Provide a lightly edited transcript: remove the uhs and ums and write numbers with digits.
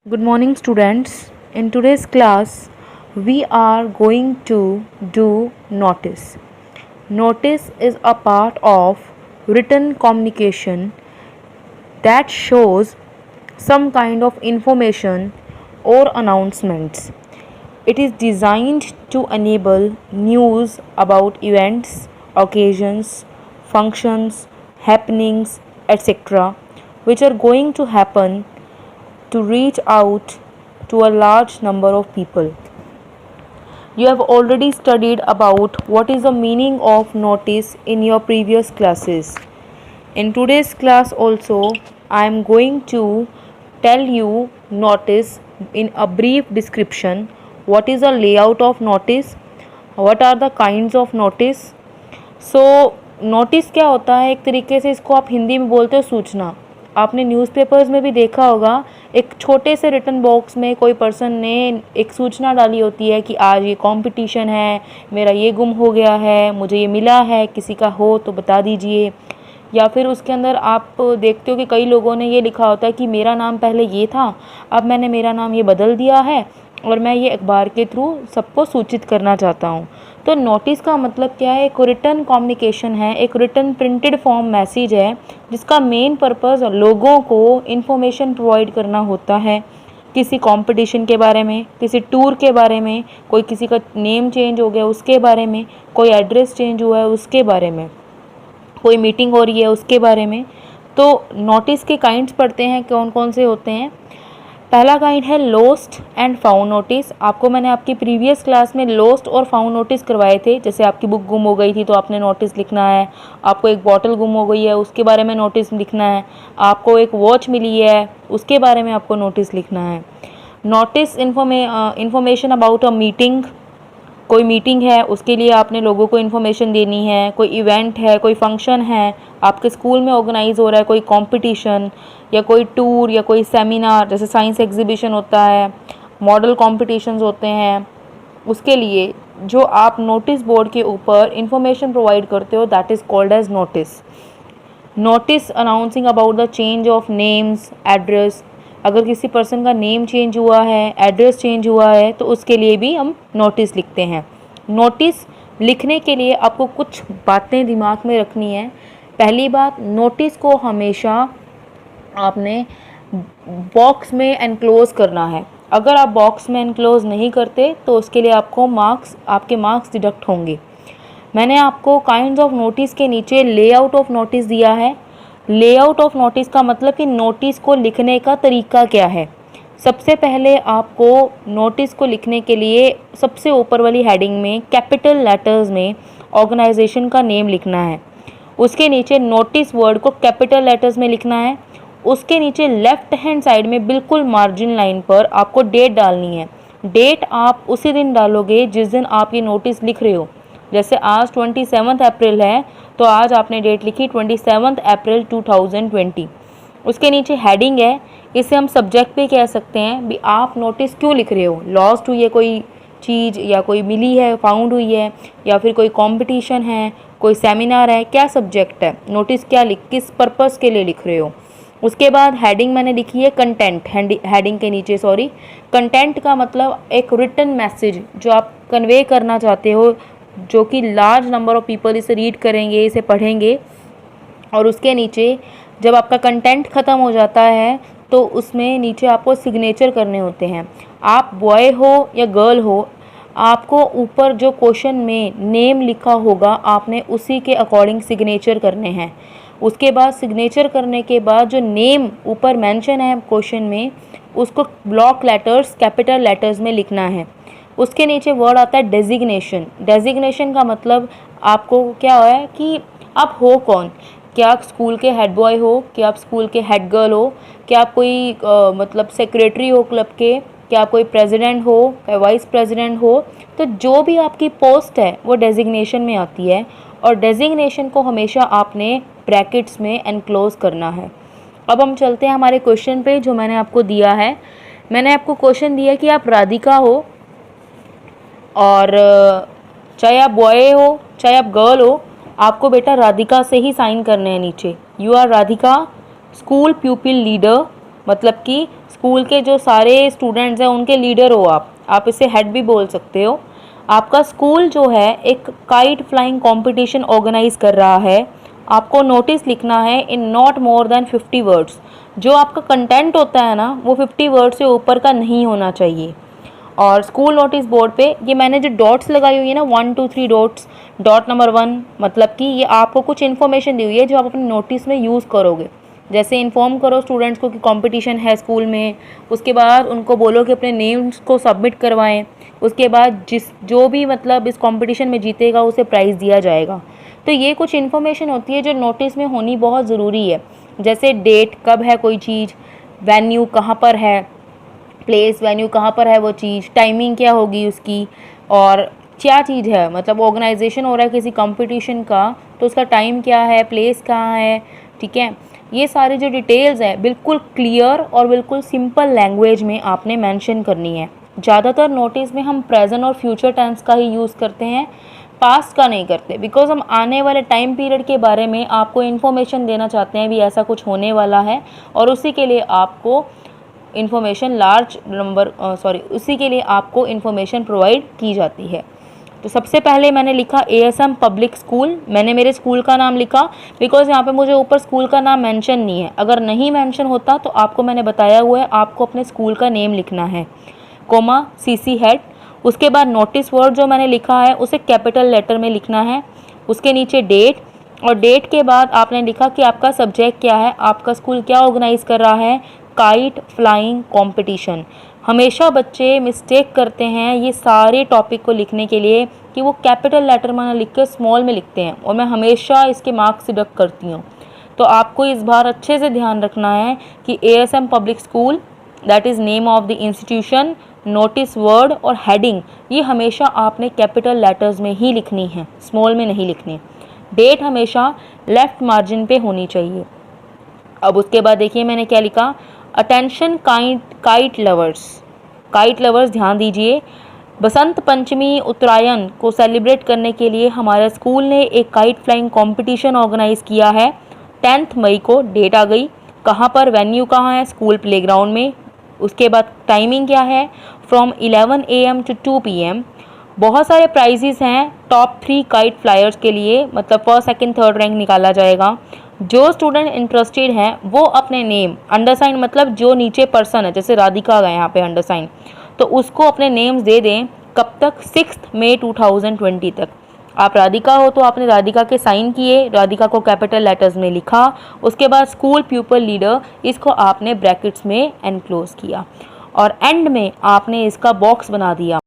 Good morning, students. In today's class, we are going to do notice. Notice is a part of written communication that shows some kind of information or announcements. It is designed to enable news about events, occasions, functions, happenings, etc., which are going to happen to reach out to a large number of people. You have already studied about what is the meaning of notice in your previous classes. In today's class also, I am going to tell you notice in a brief description. What is the layout of notice? What are the kinds of notice? Notice क्या होता है? एक तरीके से इसको आप हिंदी में बोलते हो सूचना. आपने न्यूज़पेपर्स में भी देखा होगा, एक छोटे से रिटन बॉक्स में कोई पर्सन ने एक सूचना डाली होती है कि आज ये कंपटीशन है, मेरा ये गुम हो गया है, मुझे ये मिला है, किसी का हो तो बता दीजिए. या फिर उसके अंदर आप देखते हो कि कई लोगों ने ये लिखा होता है कि मेरा नाम पहले ये था, अब मैंने मेरा नाम ये बदल दिया है और मैं ये अखबार के थ्रू सबको सूचित करना चाहता हूँ. तो नोटिस का मतलब क्या है? एक रिटन कम्युनिकेशन है, एक रिटन प्रिंटेड फॉर्म मैसेज है जिसका मेन पर्पस लोगों को इन्फॉर्मेशन प्रोवाइड करना होता है. किसी कंपटीशन के बारे में, किसी टूर के बारे में, कोई किसी का नेम चेंज हो गया उसके बारे में, कोई एड्रेस चेंज हुआ है उसके बारे में, कोई मीटिंग हो रही है उसके बारे में. तो नोटिस के काइंड्स पढ़ते हैं कौन कौन से होते हैं. पहला काइंड है लोस्ट एंड फाउंड नोटिस. आपको मैंने आपकी प्रीवियस क्लास में लोस्ट और फाउंड नोटिस करवाए थे. जैसे आपकी बुक गुम हो गई थी तो आपने नोटिस लिखना है, आपको एक बॉटल गुम हो गई है उसके बारे में नोटिस लिखना है, आपको एक वॉच मिली है उसके बारे में आपको नोटिस लिखना है. Notice information about a meeting. कोई मीटिंग है उसके लिए आपने लोगों को इन्फॉर्मेशन देनी है. कोई इवेंट है, कोई फंक्शन है, आपके स्कूल में ऑर्गेनाइज हो रहा है कोई कंपटीशन या कोई टूर या कोई सेमिनार, जैसे साइंस एग्जीबिशन होता है, मॉडल कॉम्पिटिशन्स होते हैं, उसके लिए जो आप नोटिस बोर्ड के ऊपर इंफॉर्मेशन प्रोवाइड करते हो that is called as notice. Notice announcing about the change of names, address. अगर किसी पर्सन का नेम चेंज हुआ है, एड्रेस चेंज हुआ है तो उसके लिए भी हम नोटिस लिखते हैं. नोटिस लिखने के लिए आपको कुछ बातें दिमाग में रखनी है. पहली बात, नोटिस को हमेशा आपने बॉक्स में एनक्लोज करना है. अगर आप बॉक्स में एनक्लोज नहीं करते तो उसके लिए आपके मार्क्स डिडक्ट होंगे. मैंने आपको काइंड्स ऑफ नोटिस के नीचे लेआउट ऑफ नोटिस दिया है. लेआउट ऑफ नोटिस का मतलब कि नोटिस को लिखने का तरीका क्या है. सबसे पहले आपको नोटिस को लिखने के लिए सबसे ऊपर वाली हेडिंग में कैपिटल लेटर्स में ऑर्गेनाइजेशन का नेम लिखना है. उसके नीचे नोटिस वर्ड को कैपिटल लेटर्स में लिखना है. उसके नीचे लेफ्ट हैंड साइड में बिल्कुल मार्जिन लाइन पर आपको डेट डालनी है. डेट आप उसी दिन डालोगे जिस दिन आप ये नोटिस लिख रहे हो. जैसे आज 27 अप्रैल है तो आज आपने डेट लिखी 27 अप्रैल 2020. उसके नीचे हेडिंग है, इसे हम सब्जेक्ट भी कह सकते हैं. भी आप नोटिस क्यों लिख रहे हो? लॉस्ट हुई है कोई चीज़, या कोई मिली है, फाउंड हुई है, या फिर कोई कंपटीशन है, कोई सेमिनार है, क्या सब्जेक्ट है, नोटिस क्या किस पर्पस के लिए लिख रहे हो. उसके बाद हेडिंग मैंने लिखी है कंटेंट. हेडिंग के नीचे कंटेंट का मतलब एक रिटन मैसेज जो आप कन्वे करना चाहते हो, जो कि लार्ज नंबर ऑफ पीपल इसे रीड करेंगे, इसे पढ़ेंगे. और उसके नीचे जब आपका कंटेंट ख़त्म हो जाता है तो उसमें नीचे आपको सिग्नेचर करने होते हैं. आप बॉय हो या गर्ल हो, आपको ऊपर जो क्वेश्चन में नेम लिखा होगा आपने उसी के अकॉर्डिंग सिग्नेचर करने हैं. उसके बाद सिग्नेचर करने के बाद जो नेम ऊपर मेंशन है क्वेश्चन में उसको ब्लॉक लेटर्स कैपिटल लेटर्स में लिखना है. उसके नीचे वर्ड आता है डेजिग्नेशन. डेजिग्नेशन का मतलब आपको क्या है कि आप हो कौन. क्या आप स्कूल के हेड बॉय हो, क्या आप स्कूल के हेड गर्ल हो, क्या आप कोई मतलब सेक्रेटरी हो क्लब के, क्या आप कोई प्रेसिडेंट हो, क्या वाइस प्रेसिडेंट हो. तो जो भी आपकी पोस्ट है वो डेजिग्नेशन में आती है. और डेजिग्नेशन को हमेशा आपने ब्रैकेट्स में एनक्लोज करना है. अब हम चलते हैं हमारे क्वेश्चन पे जो मैंने आपको दिया है. मैंने आपको क्वेश्चन दिया कि आप राधिका हो, और चाहे आप बॉय हो चाहे आप गर्ल हो, आपको बेटा राधिका से ही साइन करने हैं नीचे. You are Radhika, school pupil leader, मतलब कि स्कूल के जो सारे स्टूडेंट्स हैं उनके लीडर हो आप इसे हेड भी बोल सकते हो। आपका स्कूल जो है एक काइट फ्लाइंग कंपटीशन ऑर्गेनाइज कर रहा है। आपको नोटिस लिखना है in not more than 50 words. जो आपका कंटेंट होता है ना वो 50 वर्ड से ऊपर का नहीं होना चाहिए। और स्कूल नोटिस बोर्ड पे ये मैंने जो डॉट्स लगाई हुई है ना 1 2 3 डॉट्स, डॉट नंबर 1 मतलब कि ये आपको कुछ इन्फॉर्मेशन दी हुई है जो आप अपने नोटिस में यूज़ करोगे। जैसे इन्फॉर्म करो स्टूडेंट्स को कि कंपटीशन है स्कूल में, उसके बाद उनको बोलो कि अपने नेम्स को सबमिट करवाएं, उसके बाद जो भी मतलब इस कंपटीशन में जीतेगा उसे प्राइज़ दिया जाएगा। तो ये कुछ इन्फॉर्मेशन होती है जो नोटिस में होनी बहुत ज़रूरी है। जैसे डेट कब है कोई चीज़, वेन्यू कहाँ पर है, प्लेस वेन्यू कहाँ पर है वो चीज़, टाइमिंग क्या होगी उसकी, और क्या चीज़ है मतलब ऑर्गेनाइजेशन हो रहा है किसी कंपटीशन का तो उसका टाइम क्या है, प्लेस कहाँ है, ठीक है। ये सारी जो डिटेल्स है बिल्कुल क्लियर और बिल्कुल सिंपल लैंग्वेज में आपने मेंशन करनी है। ज़्यादातर नोटिस में हम प्रेजेंट और फ्यूचर टेंस का ही यूज़ करते हैं, पास्ट का नहीं करते, बिकॉज हम आने वाले टाइम पीरियड के बारे में आपको इन्फॉर्मेशन देना चाहते हैं भी ऐसा कुछ होने वाला है और उसी के लिए आपको उसी के लिए आपको इन्फॉर्मेशन प्रोवाइड की जाती है। तो सबसे पहले मैंने लिखा ASM पब्लिक स्कूल, मैंने मेरे स्कूल का नाम लिखा बिकॉज यहाँ पे मुझे ऊपर स्कूल का नाम मेंशन नहीं है। अगर नहीं मेंशन होता तो आपको मैंने बताया हुआ है आपको अपने स्कूल का नेम लिखना है, कोमा CC हेड। उसके बाद नोटिस वर्ड जो मैंने लिखा है उसे कैपिटल लेटर में लिखना है, उसके नीचे डेट, और डेट के बाद आपने लिखा कि आपका सब्जेक्ट क्या है, आपका स्कूल क्या ऑर्गेनाइज कर रहा है, काइट फ्लाइंग कंपटीशन। हमेशा बच्चे मिस्टेक करते हैं ये सारे टॉपिक को लिखने के लिए कि वो कैपिटल लेटर में ना लिख के स्मॉल में लिखते हैं और मैं हमेशा इसके मार्क्स डिडक्ट करती हूँ। तो आपको इस बार अच्छे से ध्यान रखना है कि ASM public school that is name of the institution, notice word और हेडिंग ये हमेशा आपने कैपिटल लेटर्स में ही लिखनी है, स्मॉल में नहीं लिखनी। डेट हमेशा लेफ्ट मार्जिन पे होनी चाहिए। अब उसके बाद देखिए मैंने क्या लिखा, अटेंशन काइट लवर्स ध्यान दीजिए। बसंत पंचमी उत्तरायण को सेलिब्रेट करने के लिए हमारे स्कूल ने एक काइट फ्लाइंग कंपटीशन ऑर्गेनाइज किया है। 10 मई को डेट आ गई, कहाँ पर, वेन्यू कहाँ है, स्कूल प्लेग्राउंड में। उसके बाद टाइमिंग क्या है, फ्रॉम 11 AM to 2 PM। बहुत सारे प्राइजेस हैं टॉप 3 काइट फ्लायर्स के लिए, मतलब फर्स्ट सेकंड थर्ड रैंक निकाला जाएगा। जो स्टूडेंट इंटरेस्टेड हैं वो अपने नेम अंडरसाइन, मतलब जो नीचे पर्सन है जैसे राधिका गए यहाँ पे अंडरसाइन, तो उसको अपने नेम्स दे दें। कब तक, 6 मई 2020 तक। आप राधिका हो तो आपने राधिका के साइन किए, राधिका को कैपिटल लेटर्स में लिखा, उसके बाद स्कूल प्यूपल लीडर इसको आपने ब्रैकेट्स में एनक्लोज किया और एंड में आपने इसका बॉक्स बना दिया।